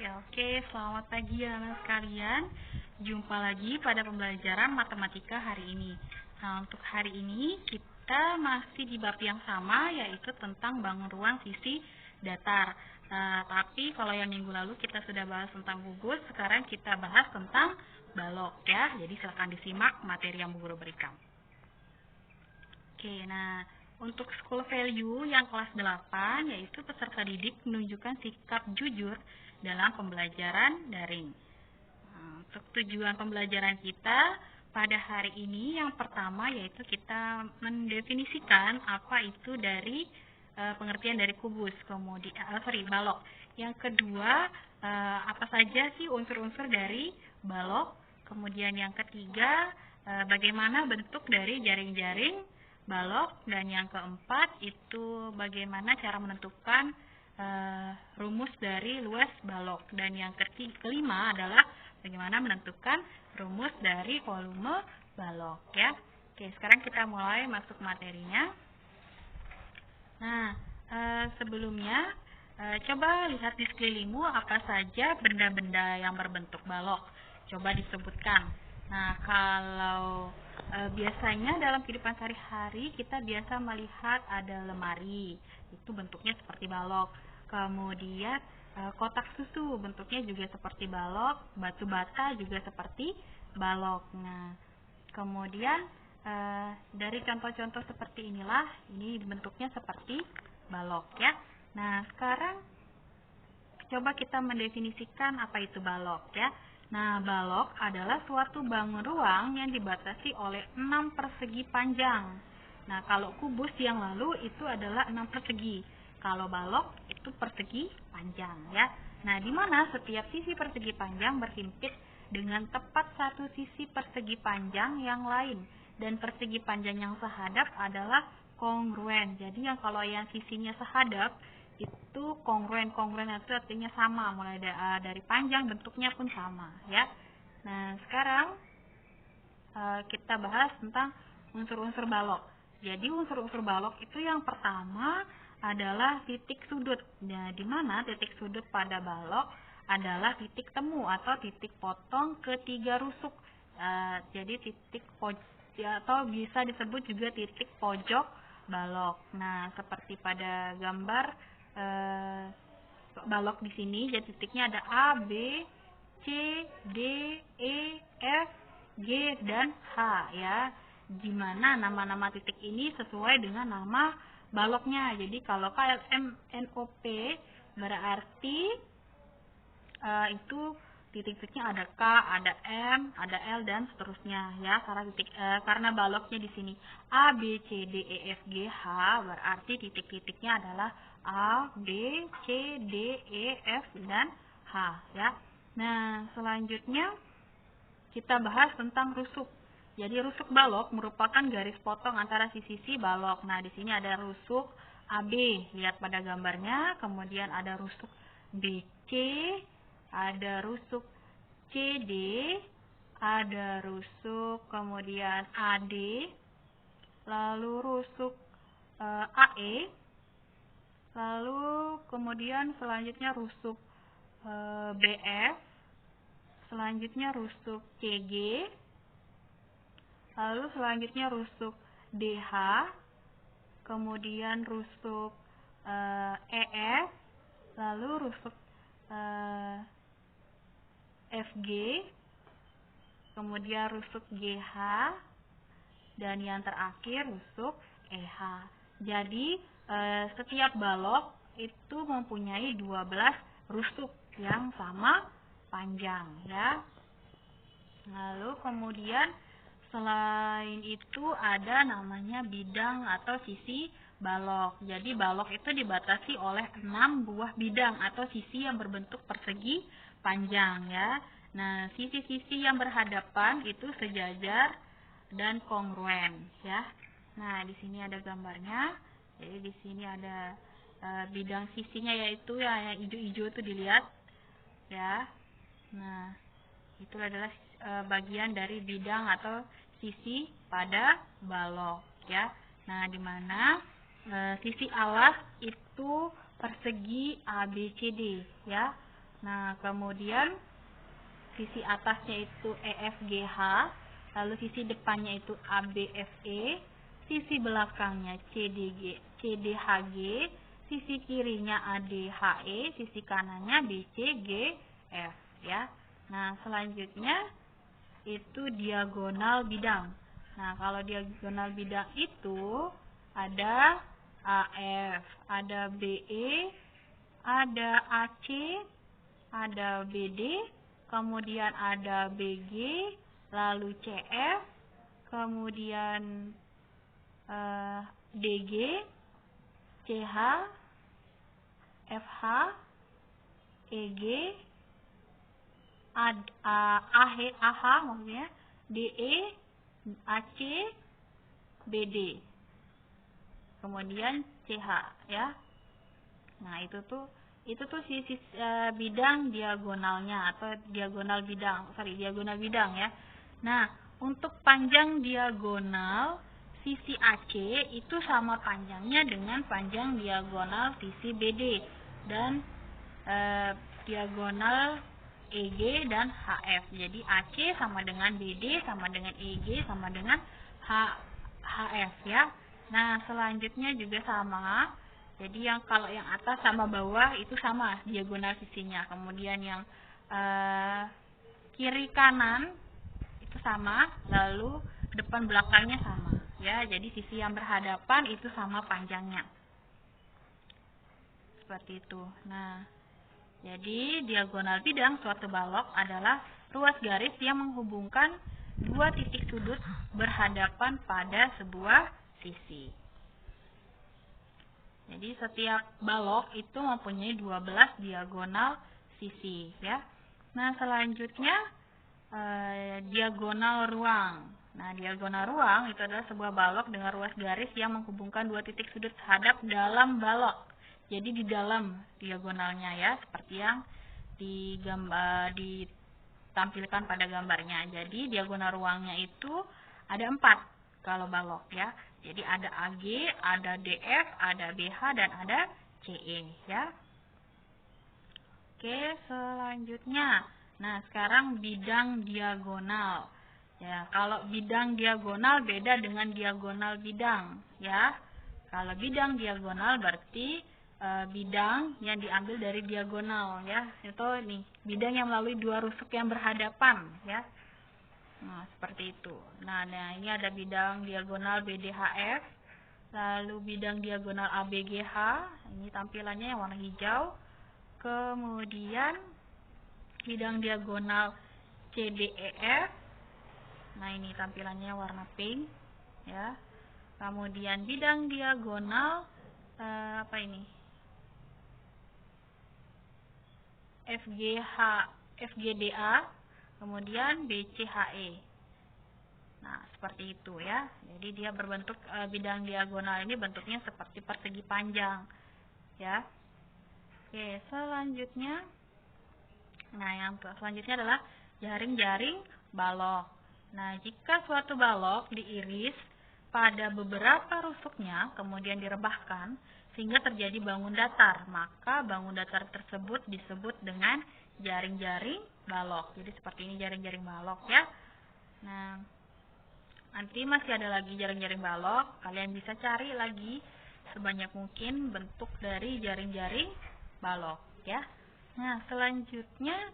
Oke, selamat pagi anak sekalian. Jumpa lagi pada pembelajaran matematika hari ini. Nah, untuk hari ini kita masih di bab yang sama, yaitu tentang bangun ruang sisi datar. Tapi kalau yang minggu lalu kita sudah bahas tentang gugus, sekarang kita bahas tentang balok ya. Jadi silakan disimak materi yang Bu Guru berikan. Oke, nah untuk school value yang kelas 8 yaitu peserta didik menunjukkan sikap jujur dalam pembelajaran daring. Untuk tujuan pembelajaran kita pada hari ini yang pertama yaitu kita mendefinisikan apa itu dari pengertian dari kubus, kemudian balok. Yang kedua, apa saja sih unsur-unsur dari balok? Kemudian yang ketiga, bagaimana bentuk dari jaring-jaring balok, dan yang keempat itu bagaimana cara menentukan rumus dari luas balok, dan yang kelima adalah bagaimana menentukan rumus dari volume balok ya. Oke, sekarang kita mulai masuk materinya. Nah, sebelumnya coba lihat di sekelilingmu apa saja benda-benda yang berbentuk balok. Coba disebutkan. Nah, kalau biasanya dalam kehidupan sehari-hari kita biasa melihat ada lemari, itu bentuknya seperti balok. Kemudian kotak susu bentuknya juga seperti balok, batu bata juga seperti balok. Nah, kemudian dari contoh-contoh seperti inilah, ini bentuknya seperti balok ya. Nah, sekarang coba kita mendefinisikan apa itu balok ya. Nah, balok adalah suatu bangun ruang yang dibatasi oleh 6 persegi panjang. Nah, kalau kubus yang lalu itu adalah 6 persegi. Kalau balok itu persegi panjang ya. Nah, di mana setiap sisi persegi panjang berhimpit dengan tepat satu sisi persegi panjang yang lain, dan persegi panjang yang sehadap adalah kongruen. Jadi yang kalau yang sisinya sehadap itu kongruen itu artinya sama, mulai dari panjang bentuknya pun sama ya. Nah, sekarang kita bahas tentang unsur-unsur balok. Jadi unsur-unsur balok itu yang pertama adalah titik sudut. Nah, di mana titik sudut pada balok adalah titik temu atau titik potong ketiga rusuk. Jadi titik atau bisa disebut juga titik pojok balok. Nah, seperti pada gambar balok di sini, jadi titiknya ada A, B, C, D, E, F, G, dan H ya. Di mana nama-nama titik ini sesuai dengan nama baloknya. Jadi kalau KLMNOP berarti itu titik-titiknya ada K, ada M, ada L, dan seterusnya ya. Karena baloknya di sini A, B, C, D, E, F, G, H, berarti titik-titiknya adalah A, B, C, D, E, F, dan H ya. Nah, selanjutnya kita bahas tentang rusuk. Jadi rusuk balok merupakan garis potong antara sisi-sisi balok. Nah, di sini ada rusuk AB, lihat pada gambarnya. Kemudian ada rusuk BC, ada rusuk CD, ada rusuk kemudian AD, lalu rusuk AE, lalu kemudian selanjutnya rusuk BF, selanjutnya rusuk CG, lalu selanjutnya rusuk DH, kemudian rusuk EF, lalu rusuk FG, kemudian rusuk GH, dan yang terakhir rusuk EH. Jadi setiap balok itu mempunyai 12 rusuk yang sama panjang ya. Lalu kemudian selain itu ada namanya bidang atau sisi balok. Jadi balok itu dibatasi oleh 6 buah bidang atau sisi yang berbentuk persegi panjang ya. Nah, sisi-sisi yang berhadapan itu sejajar dan kongruen ya. Nah, di sini ada gambarnya. Jadi di sini ada bidang sisinya, yaitu yang hijau-hijau itu dilihat ya. Nah, itu adalah bagian dari bidang atau sisi pada balok ya. Nah, di mana sisi alas itu persegi ABCD ya. Nah, kemudian sisi atasnya itu EFGH, lalu sisi depannya itu ABFE, sisi belakangnya CDHG, sisi kirinya ADHE, sisi kanannya BCGF ya. Nah, selanjutnya itu diagonal bidang. Nah, kalau diagonal bidang itu ada AF, ada BE, ada AC, ada BD, kemudian ada BG, lalu CF, kemudian DG, CH, FH, EG, AH maksudnya, DE, AC, BD, kemudian CH ya. Nah, itu tuh sisi bidang diagonalnya atau diagonal bidang ya. Nah, untuk panjang diagonal sisi AC itu sama panjangnya dengan panjang diagonal sisi BD dan diagonal EG dan HF. Jadi AC sama dengan BD sama dengan EG sama dengan HF ya. Nah, selanjutnya juga sama. Jadi kalau yang atas sama bawah itu sama diagonal sisinya. Kemudian yang kiri kanan itu sama, lalu depan belakangnya sama ya. Jadi sisi yang berhadapan itu sama panjangnya. Seperti itu. Nah, jadi diagonal bidang suatu balok adalah ruas garis yang menghubungkan dua titik sudut berhadapan pada sebuah sisi. Jadi setiap balok itu mempunyai 12 diagonal sisi ya. Nah, selanjutnya diagonal ruang. Nah, diagonal ruang itu adalah sebuah balok dengan ruas garis yang menghubungkan dua titik sudut hadap dalam balok. Jadi di dalam diagonalnya ya, seperti yang ditampilkan pada gambarnya. Jadi diagonal ruangnya itu ada 4 kalau balok ya. Jadi ada AG, ada DF, ada BH, dan ada CE ya. Oke, selanjutnya. Nah, sekarang bidang diagonal. Ya, kalau bidang diagonal beda dengan diagonal bidang ya. Kalau bidang diagonal berarti bidang yang diambil dari diagonal ya. Itu nih, bidang yang melalui dua rusuk yang berhadapan ya. Nah, seperti itu. Nah, ini ada bidang diagonal BDHF, lalu bidang diagonal ABGH, ini tampilannya yang warna hijau. Kemudian bidang diagonal CDEF, nah ini tampilannya warna pink, ya. Kemudian bidang diagonal FGDA, kemudian BCHE. Nah, seperti itu ya. Jadi dia berbentuk bidang diagonal ini bentuknya seperti persegi panjang ya. Oke, selanjutnya. Nah, yang selanjutnya adalah jaring-jaring balok. Nah, jika suatu balok diiris pada beberapa rusuknya kemudian direbahkan sehingga terjadi bangun datar, maka bangun datar tersebut disebut dengan jaring-jaring balok. Jadi seperti ini jaring-jaring balok ya. Nah, nanti masih ada lagi jaring-jaring balok. Kalian bisa cari lagi sebanyak mungkin bentuk dari jaring-jaring balok ya. Nah, selanjutnya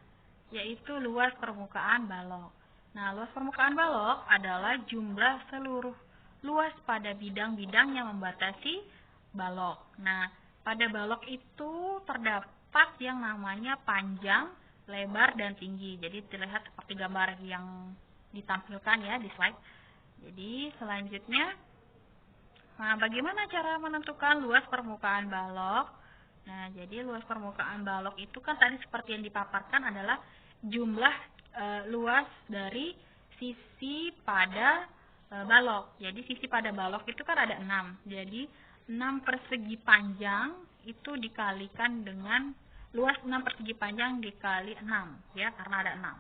yaitu luas permukaan balok. Nah, luas permukaan balok adalah jumlah seluruh luas pada bidang-bidang yang membatasi balok. Nah, pada balok itu terdapat yang namanya panjang, lebar, dan tinggi. Jadi terlihat seperti gambar yang ditampilkan ya di slide. Jadi selanjutnya, nah bagaimana cara menentukan luas permukaan balok? Nah, jadi luas permukaan balok itu kan tadi seperti yang dipaparkan adalah jumlah luas dari sisi pada balok. Jadi sisi pada balok itu kan ada 6. Jadi 6 persegi panjang itu dikalikan dengan luas 6 persegi panjang dikali 6 ya, karena ada 6.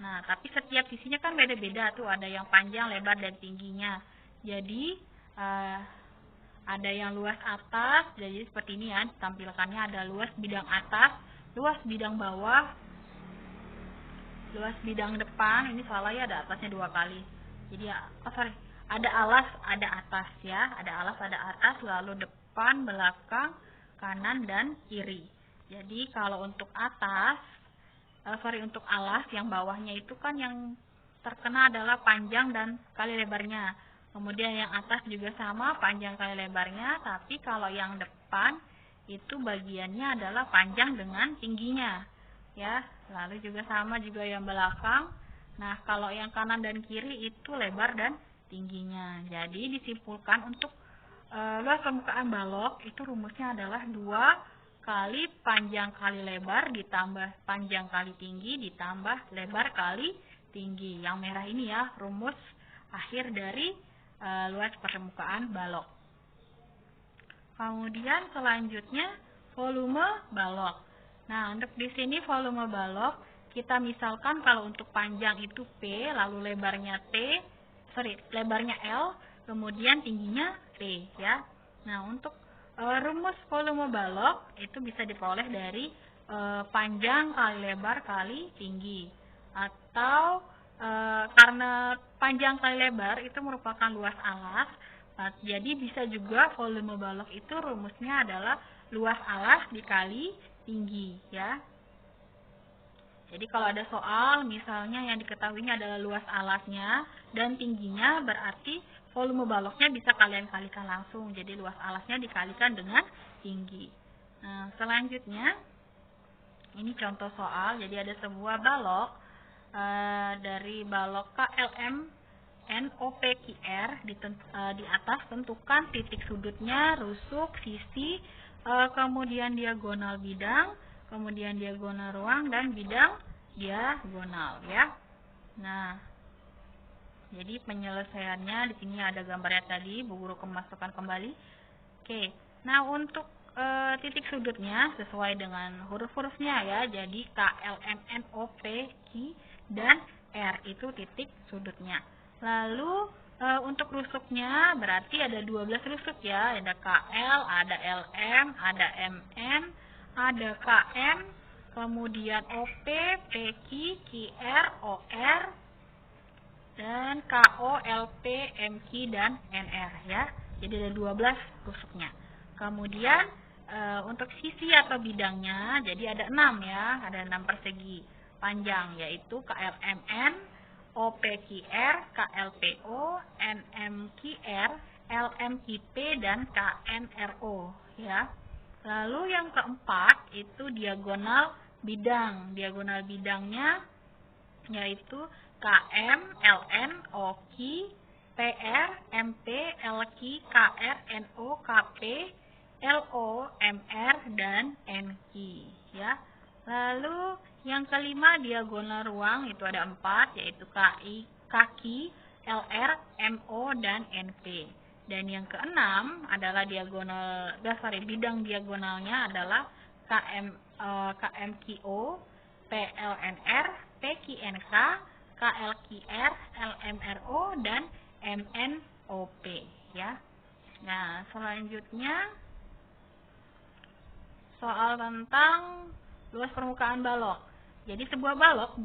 Nah, tapi setiap sisinya kan beda-beda tuh, ada yang panjang, lebar, dan tingginya. Jadi ada yang luas atas, jadi seperti ini ya, tampilkannya ada luas bidang atas, luas bidang bawah, luas bidang depan, ini salah ya, ada atasnya 2 kali. Jadi ada alas, ada atas ya, ada alas, ada atas, lalu depan, belakang, kanan dan kiri. Jadi kalau untuk atas, untuk alas yang bawahnya itu kan yang terkena adalah panjang dan kali lebarnya. Kemudian yang atas juga sama, panjang kali lebarnya, tapi kalau yang depan itu bagiannya adalah panjang dengan tingginya. Ya, lalu juga sama juga yang belakang. Nah, kalau yang kanan dan kiri itu lebar dan tingginya. Jadi disimpulkan untuk luas permukaan balok itu rumusnya adalah 2 kali panjang kali lebar ditambah panjang kali tinggi ditambah lebar kali tinggi. Yang merah ini ya, rumus akhir dari luas permukaan balok. Kemudian selanjutnya volume balok. Nah, untuk di sini volume balok kita misalkan kalau untuk panjang itu P, lalu lebarnya lebarnya L, kemudian tingginya T ya. Nah, untuk rumus volume balok itu bisa diperoleh dari panjang kali lebar kali tinggi, atau karena panjang kali lebar itu merupakan luas alas, jadi bisa juga volume balok itu rumusnya adalah luas alas dikali tinggi ya. Jadi kalau ada soal misalnya yang diketahuinya adalah luas alasnya dan tingginya, berarti volume baloknya bisa kalian kalikan langsung. Jadi luas alasnya dikalikan dengan tinggi. Nah, selanjutnya ini contoh soal. Jadi ada sebuah balok dari balok KLM NOPQR, di atas tentukan titik sudutnya, rusuk, sisi, kemudian diagonal bidang, kemudian diagonal ruang, dan bidang diagonal ya. Nah, jadi penyelesaiannya di sini ada gambarnya tadi, Bu Guru masukkan kembali. Oke. Nah, untuk titik sudutnya sesuai dengan huruf-hurufnya ya. Jadi KLMNOP, Q, dan R itu titik sudutnya. Lalu untuk rusuknya berarti ada 12 rusuk ya. Ada KL, ada LM, ada MN, ada KM, kemudian OP, PQ, QR, OR, dan KO, LP, MQ, dan NR ya. Jadi ada 12 rusuknya. Kemudian untuk sisi atau bidangnya jadi ada 6 ya, ada 6 persegi panjang, yaitu KLMN, OPQR, KLPO, NMQR, LMQP, dan KNRO ya. Lalu yang keempat itu diagonal bidang. Diagonal bidangnya yaitu KM, LN, OQ, PR, MP, LQ, KR, NO, KP, LO, MR, dan NQ ya. Lalu yang kelima diagonal ruang itu ada 4, yaitu KI, kaki, LR, MO, dan NP. Dan yang keenam adalah bidang diagonalnya adalah KMQO, PLNR, PQNK, KLQR, LMRO, dan MNOP ya. Nah, selanjutnya soal tentang luas permukaan balok. Jadi sebuah balok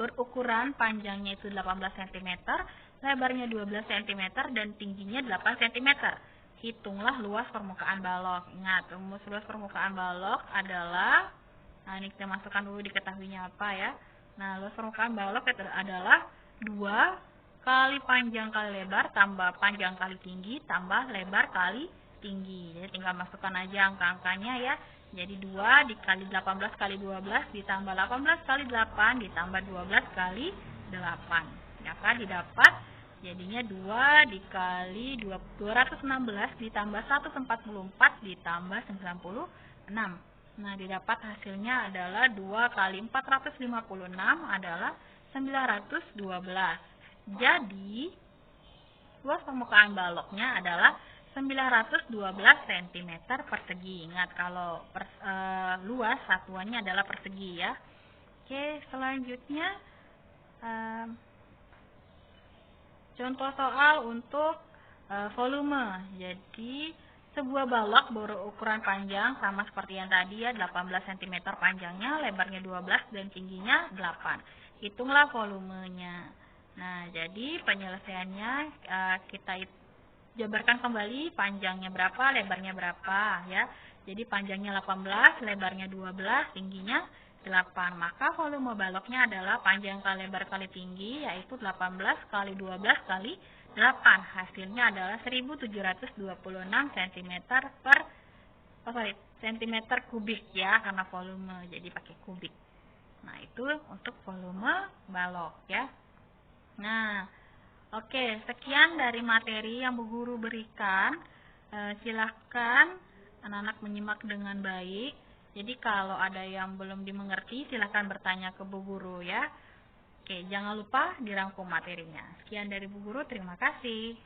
berukuran panjangnya itu 18 cm, lebarnya 12 cm, dan tingginya 8 cm. Hitunglah luas permukaan balok. Ingat, rumus luas permukaan balok adalah, nah ini kita masukkan dulu diketahuinya apa ya. Nah, luas permukaan balok adalah 2 kali panjang kali lebar tambah panjang kali tinggi tambah lebar kali tinggi. Jadi tinggal masukkan aja angka-angkanya ya. Jadi 2 dikali 18 kali 12 ditambah 18 kali 8 ditambah 12 kali 8. Maka didapat jadinya 2 dikali 216 ditambah 144 ditambah 96. Nah, didapat hasilnya adalah 2 kali 456 adalah 912. Jadi, luas permukaan baloknya adalah 912 cm persegi. Ingat, kalau luas satuannya adalah persegi ya. Oke, selanjutnya contoh soal untuk volume. Jadi Sebuah balok berukuran panjang sama seperti yang tadi ya, 18 cm panjangnya, lebarnya 12 dan tingginya 8. Hitunglah volumenya. Nah, jadi penyelesaiannya kita jabarkan kembali panjangnya berapa, lebarnya berapa ya. Jadi panjangnya 18, lebarnya 12, tingginya 8. Maka volume baloknya adalah panjang kali lebar kali tinggi, yaitu 18 kali 12 kali 8. Hasilnya adalah 1726 cm per cm kubik ya, karena volume jadi pakai kubik. Nah, itu untuk volume balok ya. Nah, oke, sekian dari materi yang Bu Guru berikan. Silahkan anak-anak menyimak dengan baik. Jadi kalau ada yang belum dimengerti, silahkan bertanya ke Bu Guru ya. Oke, jangan lupa dirangkum materinya. Sekian dari Bu Guru, terima kasih.